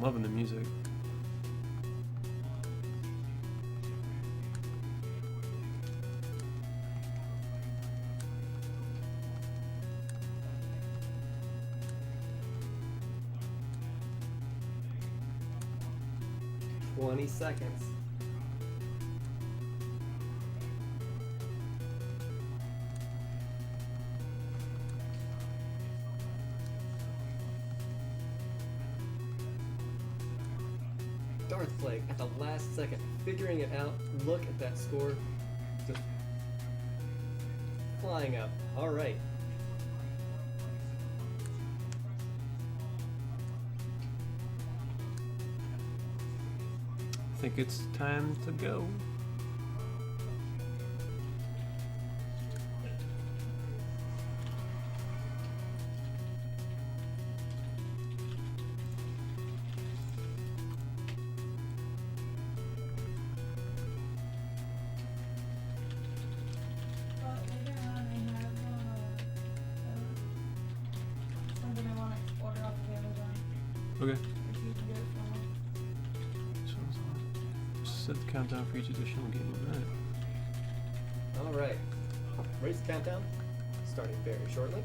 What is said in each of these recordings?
loving the music. Seconds. Darth Plague at the last second, figuring it out. Look at that score. Just flying up. All right. I think it's time to go. Okay. Set the countdown for each additional game. All right. Race countdown starting very shortly.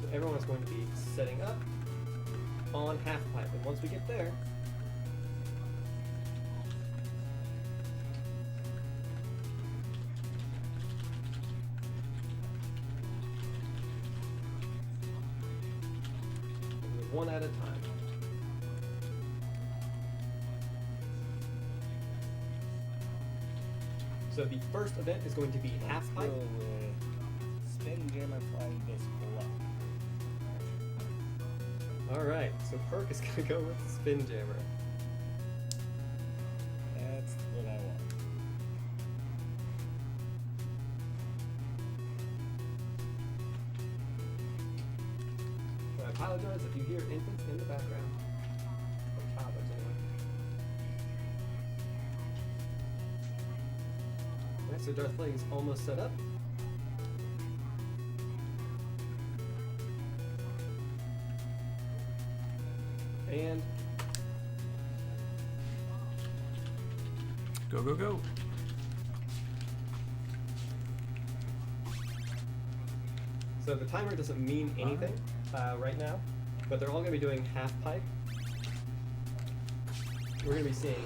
So everyone is going to be setting up on half pipe, and once we get there, one at a time. So the first event is going to be half pipe. Spin Jammer flying disc below. Alright, so Perk is going to go with Spin Jammer. That's what I want. I apologize if you hear infants in the background. Or toddlers, anyway. Alright, so Darth Plague is almost set up. And Go, go, go. so the timer doesn't mean anything right now, but they're all going to be doing half pipe. We're going to be seeing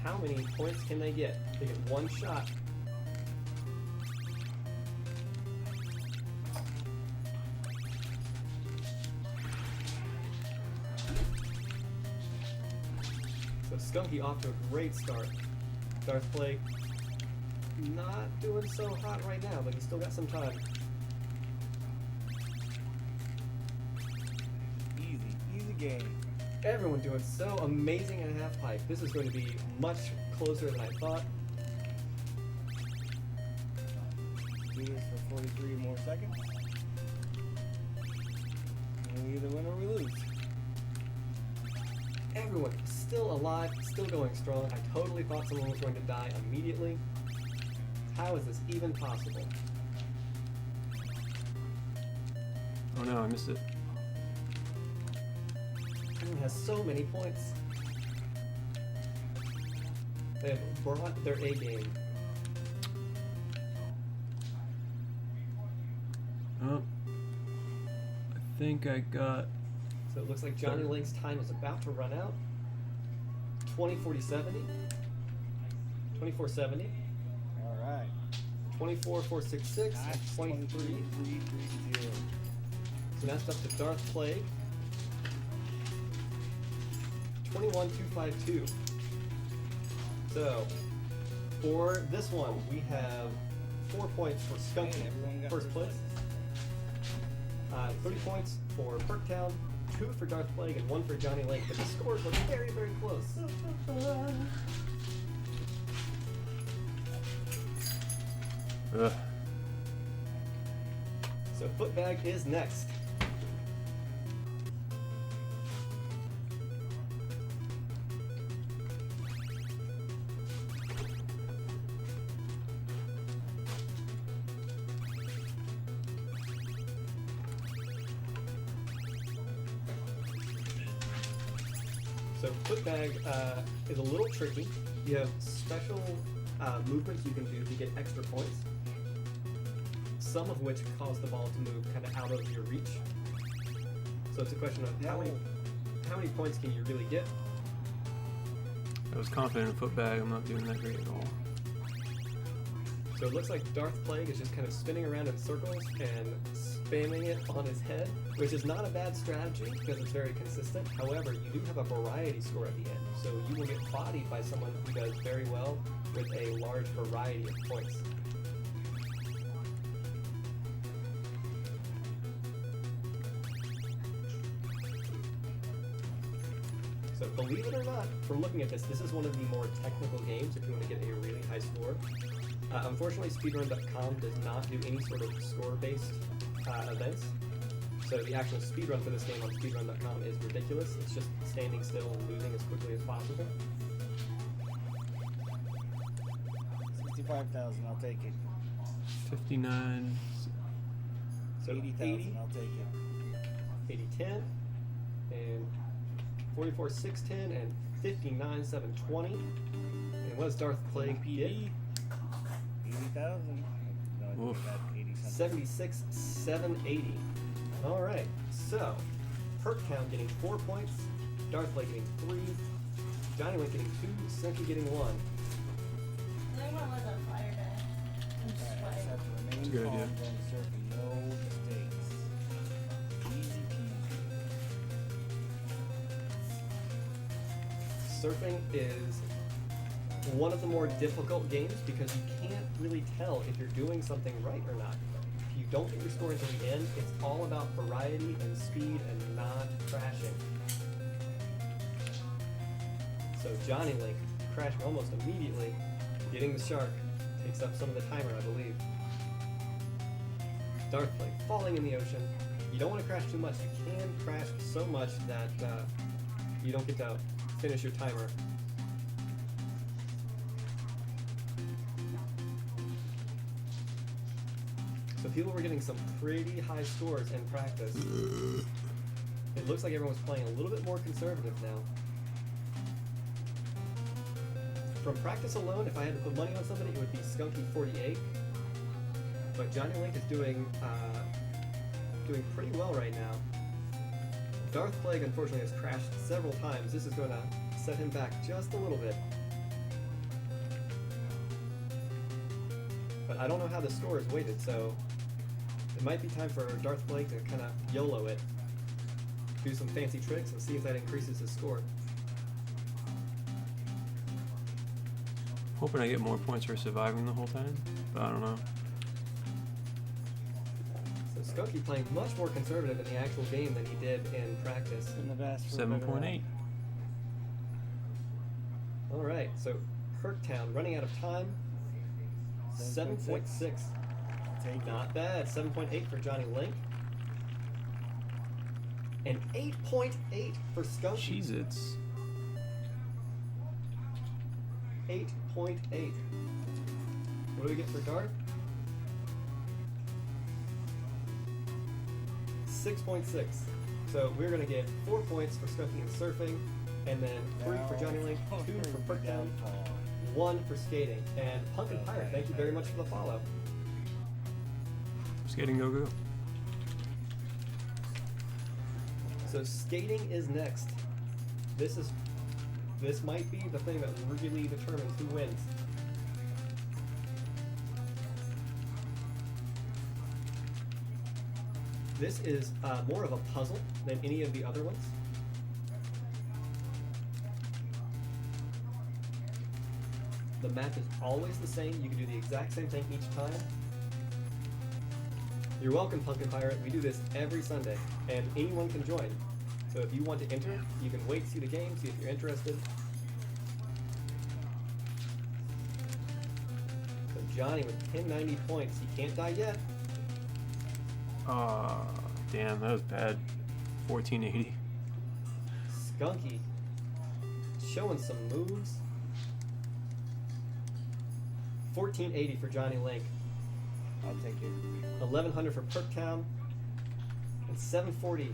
how many points can they get. They get one shot. So Skunky off to a great start. Darth Plague not doing so hot right now, but he's still got some time. Easy game. Everyone doing so amazing at half pipe. This is going to be much closer than I thought. Do this for 43 more seconds. And we either win or we lose. Everyone still alive, still going strong. I totally thought someone was going to die immediately. How is this even possible? Oh no, I missed it. Everyone has so many points. They have brought their A game. Oh. I think I got... So it looks like Johnny Link's time is about to run out. 204070. 2470. All right. 24466. Nice. 23. 2330. So that's up to Darth Plague. 21252. So for this one, we have 4 points for Skunky, Hey, everyone got first place. 30 points for Perktown, 2 for Darth Plague, and 1 for Johnny Link. But the scores were very, very close. Ugh. So Footbag is next. So footbag is a little tricky. You have special movements you can do to get extra points. Some of which cause the ball to move kind of out of your reach. So it's a question of how many points can you really get? I was confident in footbag. I'm not doing that great at all. So it looks like Darth Plague is just kind of spinning around in circles and spamming it on his head, which is not a bad strategy because it's very consistent. However, you do have a variety score at the end, so you will get bodied by someone who does very well with a large variety of points. So believe it or not, from looking at this, this is one of the more technical games if you want to get a really high score. Unfortunately, speedrun.com does not do any sort of score-based events. So the actual speedrun for this game on speedrun.com is ridiculous. It's just standing still and losing as quickly as possible. 65,000, I'll take it. 59. So 80,000, I'll take it. 80, 10, and 44, 610, and 59, 720. And what does Darth Plague get? 80,000. No, I Oof. think I got 80 something. 76, 780. Alright, so Perktown getting 4 points, Darth Plague getting 3, Johnny Link getting 2, Senki getting 1. I think one was a fire day. I'm just Alright, sweating. just have to remain That's a good calm idea. during the surfing. No mistakes. Easy peasy. Surfing is one of the more difficult games because you can't really tell if you're doing something right or not. If you don't get your score until the end, it's all about variety and speed and not crashing. So Johnny Link crashing almost immediately, getting the shark, takes up some of the timer, I believe. Darth Plague falling in the ocean. You don't want to crash too much. You can crash so much that you don't get to finish your timer. So people were getting some pretty high scores in practice. It looks like everyone's playing a little bit more conservative now. From practice alone, if I had to put money on somebody, it would be Skunky 48. But Johnny Link is doing pretty well right now. Darth Plague unfortunately has crashed several times. This is going to set him back just a little bit. But I don't know how the score is weighted, so it might be time for Darth Plague to kind of YOLO it, do some fancy tricks, and see if that increases his score. Hoping I get more points for surviving the whole time, but I don't know. So Skunky playing much more conservative in the actual game than he did in practice. Couldn't have asked for a better 7.8. All right, so Perktown running out of time. 7.6. Take it. Not bad. 7.8 for Johnny Link. And 8.8 for Skunky. Cheez-Its. 8.8. What do we get for Darth? 6.6. So we're going to get 4 points for Skunky and surfing, and then 3 for Johnny Link, 2 for Perktown, Downfall. 1 for skating. And Punk and Pirate, thank you very much for the follow. Skating go go. So skating is next. This might be the thing that really determines who wins. This is more of a puzzle than any of the other ones. The map is always the same. You can do the exact same thing each time. You're welcome, Pumpkin Pirate. We do this every Sunday, and anyone can join. So if you want to enter, you can wait, see the game, see if you're interested. So Johnny with 1090 points. He can't die yet. Damn, that was bad. 1480. Skunky showing some moves. 1480 for Johnny Link. I'll take it. 1100 for Perktown. And 740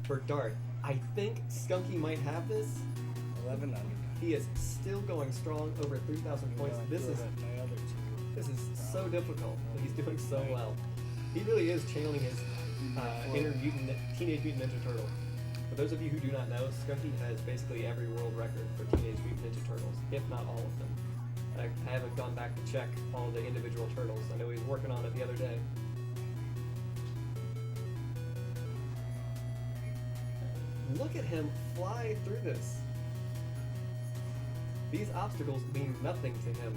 for Dart. I think Skunky might have this. 11 under. He is still going strong, over 3,000 points. I This feel is that my other two. this is so difficult, but he's doing so well. He really is channeling his Teenage Mutant Ninja Turtle. For those of you who do not know, Skunky has basically every world record for Teenage Mutant Ninja Turtles, if not all of them. I haven't gone back to check all the individual turtles. I know he was working on it the other day. Look at him fly through this. These obstacles mean nothing to him.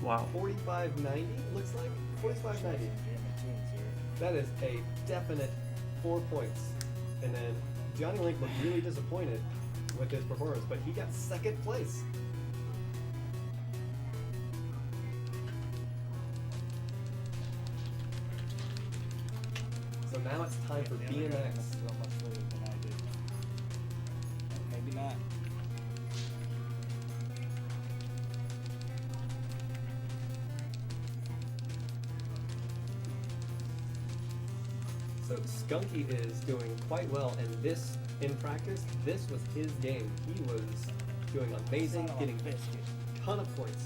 Wow. 4590 looks like? 4590. Here. That is a definite 4 points. And then Johnny Link looked really disappointed with his performance, but he got second place. So now it's time for The other guy BMX. must go much further than I did. Maybe not. So Skunky is doing quite well, and this, in practice, this was his game. He was doing amazing, Son of a getting biscuit. a ton of points.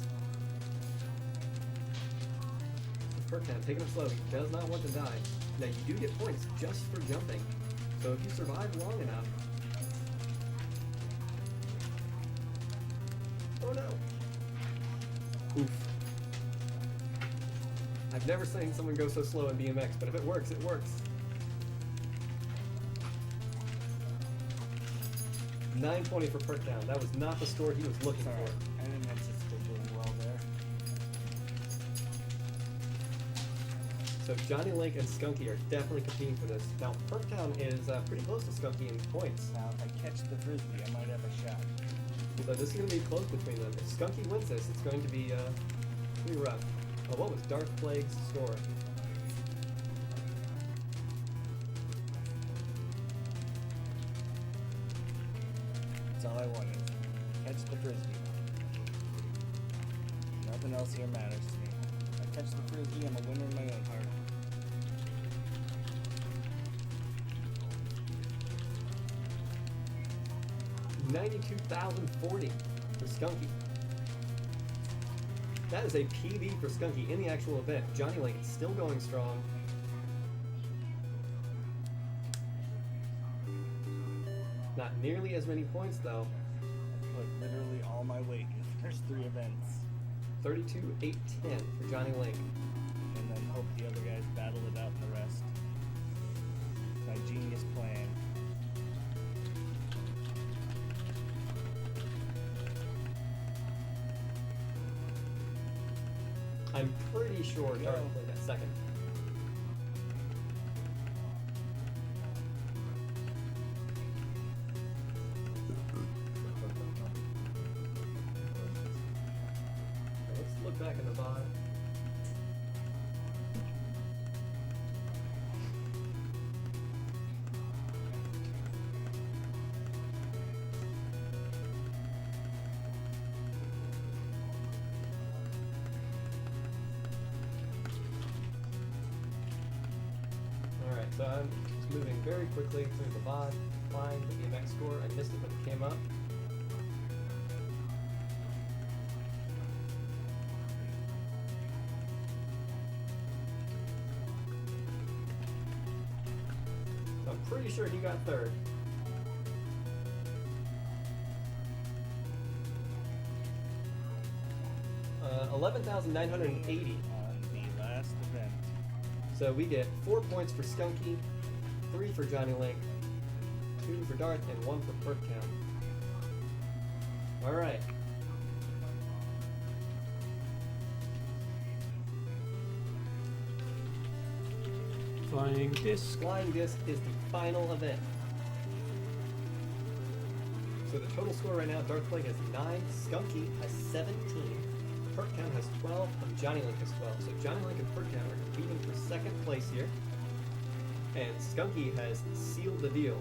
Perkham, taking it slow. He does not want to die. Now you do get points just for jumping. So if you survive long enough. Oh no. Oof. I've never seen someone go so slow in BMX, but if it works, it works. 920 for Perkdown. That was not the score he was looking Sorry. for. I didn't anticipate doing well there. So Johnny Link and Skunky are definitely competing for this. Now Perktown is pretty close to Skunky in points. Now, if I catch the frisbee, I might have a shot. So this is going to be close between them. If Skunky wins this, it's going to be pretty rough. Oh, what was Darth Plague's score? That's all I wanted. Catch the frisbee. Nothing else here matters to me. If I catch the frisbee, I'm a winner in my own heart. $92,040 for Skunky. That is a PB for Skunky in the actual event. Johnny Link is still going strong. Not nearly as many points though. I put literally all my weight in the first three events. 32,810 for Johnny Link. And then hope the other guys battle it out in the rest. My genius plan. I'm pretty sure Yeah. Darth Plague got second. Let's look back in the VOD. Alright, so I'm just moving very quickly through the VOD, find the BMX score. I missed it when it came up. So I'm pretty sure he got third. Uh, 11,980. On the last event. So we get 4 points for Skunky, 3 for Johnny Link, 2 for Darth, and 1 for Perktown. Alright. Flying disc. Flying Disc is the final event. So the total score right now, Darth Plague has 9, Skunky has 17, Perktown has 12, and Johnny Link has 12. So Johnny Link and Perktown are competing for second place here. And Skunky has sealed the deal.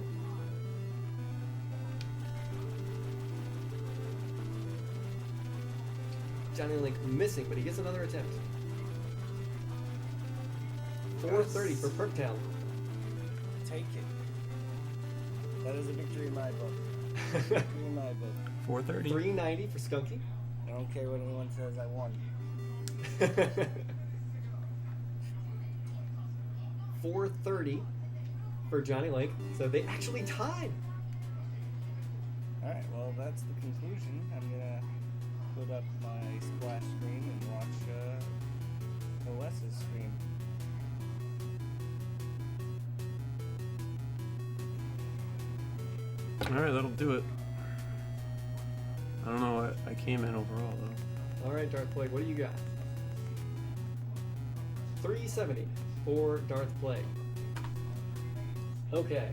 Johnny Link missing, but he gets another attempt. 430 for Perktown. Take it. That is a victory in my book. Victory in my book. 430. 390 for Skunky. I don't care what anyone says, I won. 430 for Johnny Lake. So they actually tied. Alright, well, that's the conclusion. I'm gonna put up my splash screen and watch OS's stream. Alright, that'll do it. I don't know what I came in overall, though. All right, Darth Plague, what do you got? 370 for Darth Plague. Okay,